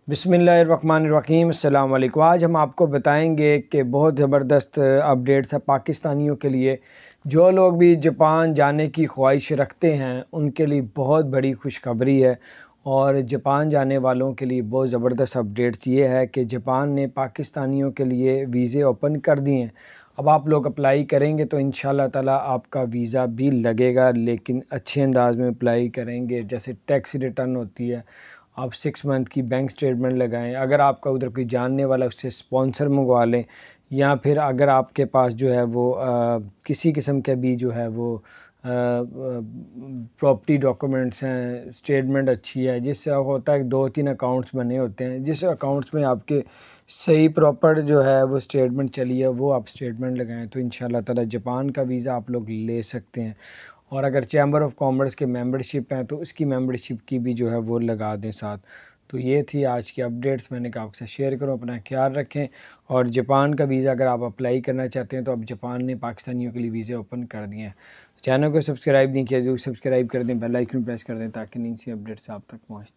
बिस्मिल्लाहिर्रहमानिर्रहीम अस्सलाम वालेकुम। आज हम आपको बताएंगे कि बहुत ज़बरदस्त अपडेट्स है पाकिस्तानियों के लिए। जो लोग भी जापान जाने की ख्वाहिश रखते हैं उनके लिए बहुत बड़ी खुशखबरी है। और जापान जाने वालों के लिए बहुत ज़बरदस्त अपडेट्स ये है कि जापान ने पाकिस्तानियों के लिए वीज़े ओपन कर दिए हैं। अब आप लोग अप्लाई करेंगे तो इंशाल्लाह ताला आपका वीज़ा भी लगेगा, लेकिन अच्छे अंदाज में अप्लाई करेंगे। जैसे टैक्स रिटर्न होती है, आप 6 मंथ की बैंक स्टेटमेंट लगाएं। अगर आपका उधर कोई जानने वाला उससे स्पॉन्सर मंगवा लें, या फिर अगर आपके पास जो है वो किसी किस्म के भी जो है वो प्रॉपर्टी डॉक्यूमेंट्स हैं, स्टेटमेंट अच्छी है, जिससे होता है 2-3 अकाउंट्स बने होते हैं, जिस अकाउंट्स में आपके सही प्रॉपर जो है वो स्टेटमेंट चली है, वो आप स्टेटमेंट लगाएं तो इंशाल्लाह ताला जापान का वीज़ा आप लोग ले सकते हैं। और अगर चैम्बर ऑफ कॉमर्स के मेंबरशिप हैं तो उसकी मेंबरशिप की भी जो है वो लगा दें साथ। तो ये थी आज की अपडेट्स, मैंने कहा आपसे शेयर करो। अपना ख्याल रखें। और जापान का वीज़ा अगर आप अप्लाई करना चाहते हैं तो अब जापान ने पाकिस्तानियों के लिए वीज़े ओपन कर दिए हैं। चैनल को सब्सक्राइब नहीं किया जो सब्सक्राइब कर दें, बेल आइकन प्रेस कर दें ताकि नई सी अपडेट्स आप तक पहुँच